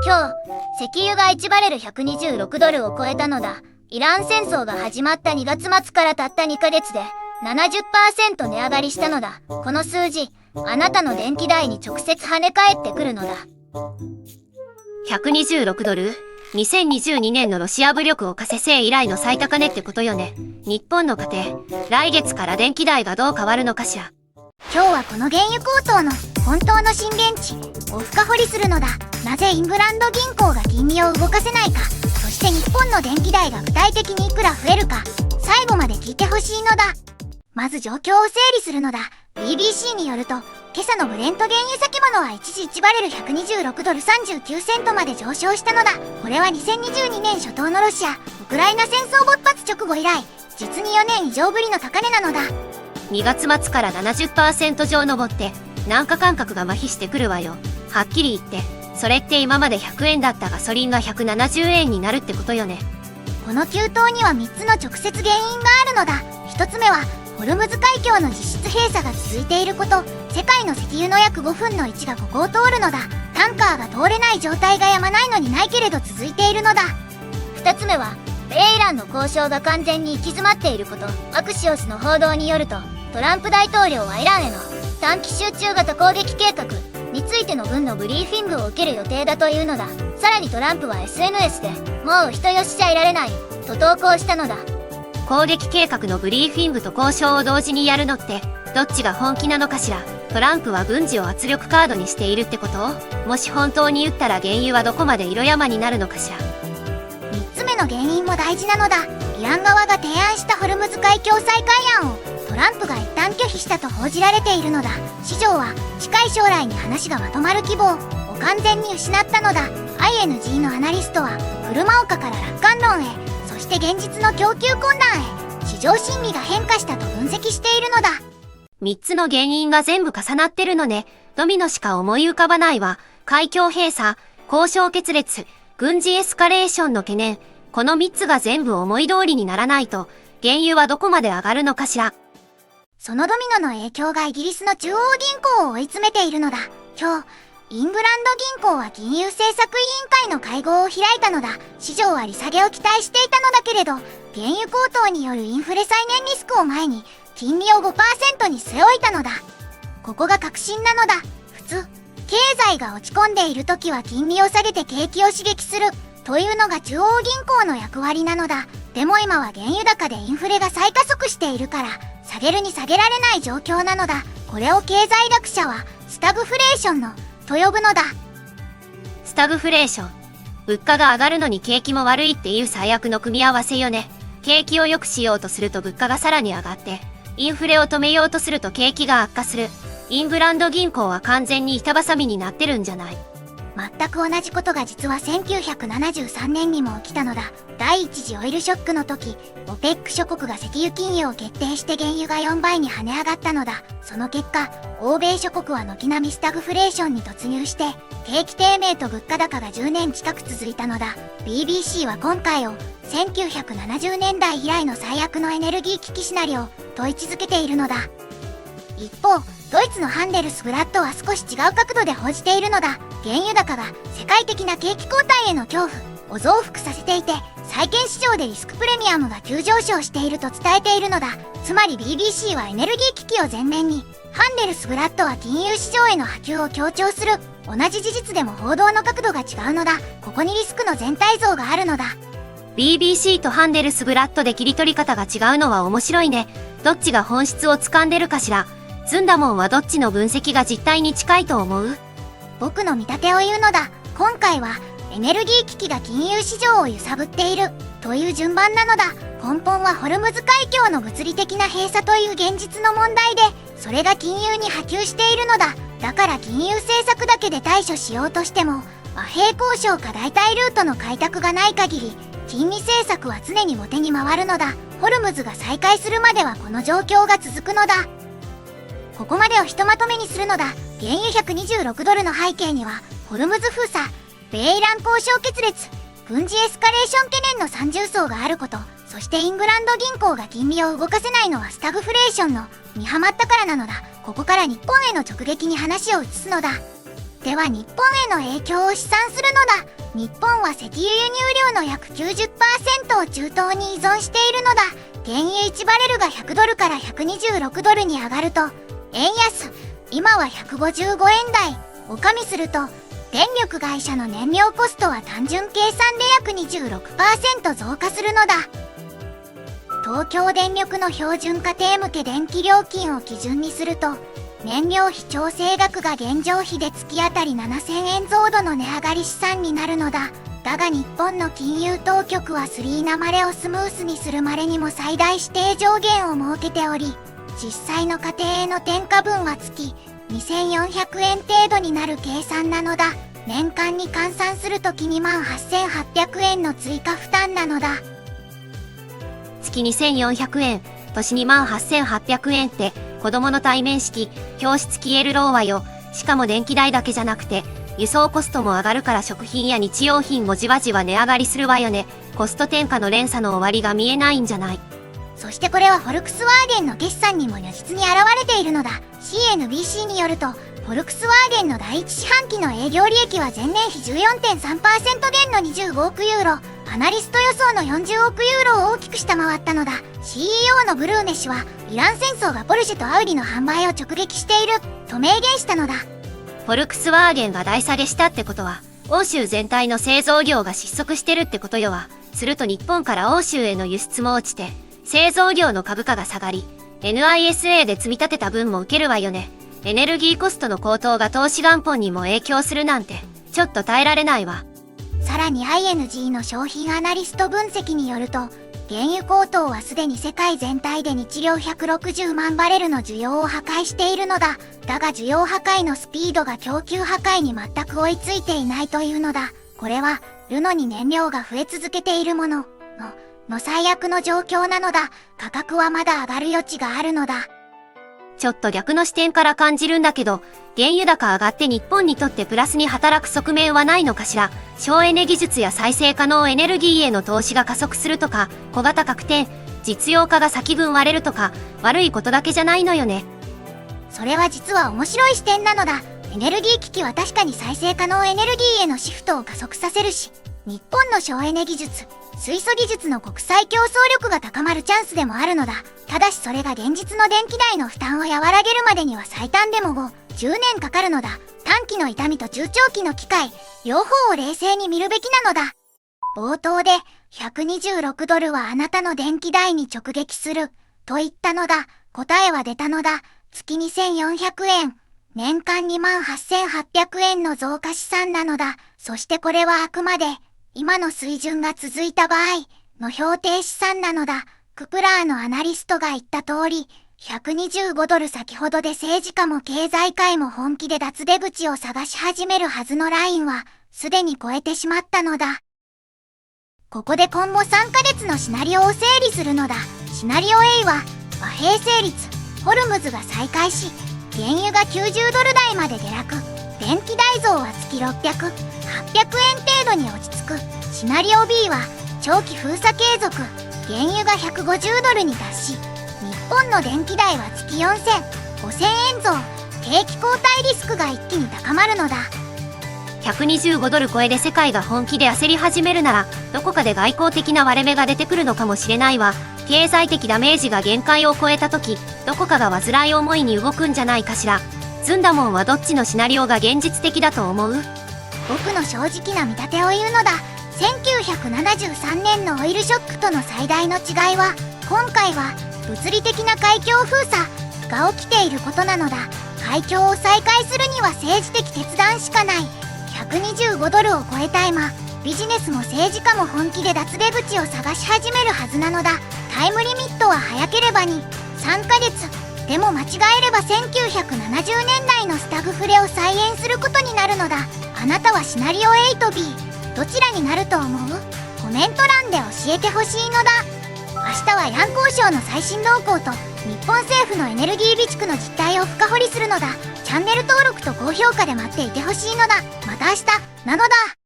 今日、石油が1バレル126ドルを超えたのだ。イラン戦争が始まった2月末からたった2ヶ月で 70% 値上がりしたのだ。この数字、あなたの電気代に直接跳ね返ってくるのだ。126ドル ?2022 年のロシア武力を加瀬制以来の最高値ってことよね。日本の家庭、来月から電気代がどう変わるのかしら。今日はこの原油高騰の本当の震源地を深掘りするのだ。なぜイングランド銀行が金利を動かせないか、そして日本の電気代が具体的にいくら増えるか、最後まで聞いてほしいのだ。まず状況を整理するのだ。 BBC によると、今朝のブレント原油先物は一時1バレル126ドル39セントまで上昇したのだ。これは2022年初頭のロシア・ウクライナ戦争勃発直後以来、実に4年以上ぶりの高値なのだ。2月末から 70% 上昇って、なんか感覚が麻痺してくるわよ。はっきり言って、それって今まで100円だったガソリンが170円になるってことよね。この急騰には3つの直接原因があるのだ。1つ目は、ホルムズ海峡の実質閉鎖が続いていること。世界の石油の約5分の1がここを通るのだ。タンカーが通れない状態がやまないのにないけれど続いているのだ。2つ目は、米イランの交渉が完全に行き詰まっていること。アクシオスの報道によると、トランプ大統領はイランへの短期集中型攻撃計画についての分のブリーフィングを受ける予定だというのだ。さらにトランプは SNS でもう人よしじゃいられないと投稿したのだ。攻撃計画のブリーフィングと交渉を同時にやるのってどっちが本気なのかしら。トランプは軍事を圧力カードにしているってこと？もし本当に言ったら原油はどこまで色山になるのかしら。3つ目の原因も大事なのだ。イラン側が提案したホルムズ海峡再開案をトランプが一旦拒否したと報じられているのだ。市場は近い将来に話がまとまる希望を完全に失ったのだ。 ING のアナリストは車岡から楽観論へ、そして現実の供給困難へ、市場心理が変化したと分析しているのだ。3つの原因が全部重なってるのね。ドミノしか思い浮かばないわ。海峡閉鎖、交渉決裂、軍事エスカレーションの懸念。この3つが全部思い通りにならないと、原油はどこまで上がるのかしら。そのドミノの影響がイギリスの中央銀行を追い詰めているのだ。今日、イングランド銀行は金融政策委員会の会合を開いたのだ。市場は利下げを期待していたのだけれど、原油高騰によるインフレ再燃リスクを前に、金利を 5% に据え置いたのだ。ここが確信なのだ。普通、経済が落ち込んでいる時は金利を下げて景気を刺激するというのが中央銀行の役割なのだ。でも今は原油高でインフレが再加速しているから、下げるに下げられない状況なのだ。これを経済学者はスタグフレーションのと呼ぶのだ。スタグフレーション。物価が上がるのに景気も悪いっていう最悪の組み合わせよね。景気を良くしようとすると物価がさらに上がって、インフレを止めようとすると景気が悪化する。イングランド銀行は完全に板挟みになってるんじゃない？全く同じことが実は1973年にも起きたのだ。第一次オイルショックの時、OPEC 諸国が石油禁輸を決定して原油が4倍に跳ね上がったのだ。その結果、欧米諸国は軒並みスタグフレーションに突入して、景気低迷と物価高が10年近く続いたのだ。BBC は今回を1970年代以来の最悪のエネルギー危機シナリオと位置づけているのだ。一方、ドイツのハンデルスブラッドは少し違う角度で報じているのだ。原油高が世界的な景気後退への恐怖を増幅させていて、債券市場でリスクプレミアムが急上昇していると伝えているのだ。つまり BBC はエネルギー危機を前面に、ハンデルスブラッドは金融市場への波及を強調する。同じ事実でも報道の角度が違うのだ。ここにリスクの全体像があるのだ。 BBC とハンデルスブラッドで切り取り方が違うのは面白いね。どっちが本質を掴んでるかしら。ズンダモンはどっちの分析が実態に近いと思う？僕の見立てを言うのだ。今回はエネルギー危機が金融市場を揺さぶっているという順番なのだ。根本はホルムズ海峡の物理的な閉鎖という現実の問題で、それが金融に波及しているのだ。だから金融政策だけで対処しようとしても、和平交渉か代替ルートの開拓がない限り、金利政策は常に後手に回るのだ。ホルムズが再開するまではこの状況が続くのだ。ここまでをひとまとめにするのだ。原油126ドルの背景には、ホルムズ封鎖、米イラン交渉決裂、軍事エスカレーション懸念の三重層があること、そしてイングランド銀行が金利を動かせないのはスタグフレーションのにはまったからなのだ。ここから日本への直撃に話を移すのだ。では日本への影響を試算するのだ。日本は石油輸入量の約 90% を中東に依存しているのだ。原油1バレルが100ドルから126ドルに上がると、円安、今は155円台を加味すると、電力会社の燃料コストは単純計算で約 26% 増加するのだ。東京電力の標準家庭向け電気料金を基準にすると、燃料費調整額が現状費で月当たり7000円増度の値上がり試算になるのだ。だが日本の金融当局は3なまれをスムースにするまれにも最大指定上限を設けており、実際の家庭への転嫁分は月2400円程度になる計算なのだ。年間に換算すると2万8800円の追加負担なのだ。月2400円、年2万8800円って子供の対面式、教室消えるろうはよ。しかも電気代だけじゃなくて、輸送コストも上がるから食品や日用品もじわじわ値上がりするわよね。コスト転嫁の連鎖の終わりが見えないんじゃない？そしてこれはフォルクスワーゲンの決算にも如実に現れているのだ。CNBC によると、フォルクスワーゲンの第一四半期の営業利益は前年比 14.3% 減の25億ユーロ、アナリスト予想の40億ユーロを大きく下回ったのだ。CEO のブルーネ氏は、イラン戦争がポルシェとアウディの販売を直撃していると明言したのだ。フォルクスワーゲンが大下げしたってことは、欧州全体の製造業が失速してるってことよわ。すると日本から欧州への輸出も落ちて、製造業の株価が下がり、NISA で積み立てた分も受けるわよね。エネルギーコストの高騰が投資元本にも影響するなんて、ちょっと耐えられないわ。さらに ING の商品アナリスト分析によると、原油高騰はすでに世界全体で日量160万バレルの需要を破壊しているのだ。だが需要破壊のスピードが供給破壊に全く追いついていないというのだ。これは、ルノに燃料が増え続けているものの最悪の状況なのだ。価格はまだ上がる余地があるのだ。ちょっと逆の視点から感じるんだけど、原油高上がって日本にとってプラスに働く側面はないのかしら。省エネ技術や再生可能エネルギーへの投資が加速するとか、小型確定、実用化が先分割れるとか、悪いことだけじゃないのよね。それは実は面白い視点なのだ。エネルギー危機は確かに再生可能エネルギーへのシフトを加速させるし、日本の省エネ技術、水素技術の国際競争力が高まるチャンスでもあるのだ。ただしそれが現実の電気代の負担を和らげるまでには最短でも5、10年かかるのだ。短期の痛みと中長期の機会、両方を冷静に見るべきなのだ。冒頭で126ドルはあなたの電気代に直撃すると言ったのだ。答えは出たのだ。月2400円。年間28,800円の増加試算なのだ。そしてこれはあくまで今の水準が続いた場合の標定試算なのだ。クプラーのアナリストが言った通り、125ドル先ほどで政治家も経済界も本気で脱出口を探し始めるはずのラインは、すでに超えてしまったのだ。ここで今後3ヶ月のシナリオを整理するのだ。シナリオ A は、和平成立、ホルムズが再開し、原油が90ドル台まで下落、電気代増は月600、800円程度に落ち着く。シナリオ B は、長期封鎖継続、原油が150ドルに達し、日本の電気代は月4000、5000円増、景気後退リスクが一気に高まるのだ。125ドル超えで世界が本気で焦り始めるなら、どこかで外交的な割れ目が出てくるのかもしれないわ。経済的ダメージが限界を超えた時、どこかが煩い思いに動くんじゃないかしら。ずんだもんはどっちのシナリオが現実的だと思う？僕の正直な見立てを言うのだ。1973年のオイルショックとの最大の違いは、今回は物理的な海峡封鎖が起きていることなのだ。海峡を再開するには政治的決断しかない。125ドルを超えた今、ビジネスも政治家も本気で脱出口を探し始めるはずなのだ。タイムリミットは早ければ2、3ヶ月。でも間違えれば1970年代のスタグフレを再現することになるのだ。あなたはシナリオ A と B、どちらになると思う？コメント欄で教えてほしいのだ。明日はイラン交渉の最新動向と日本政府のエネルギー備蓄の実態を深掘りするのだ。チャンネル登録と高評価で待っていてほしいのだ。また明日なのだ。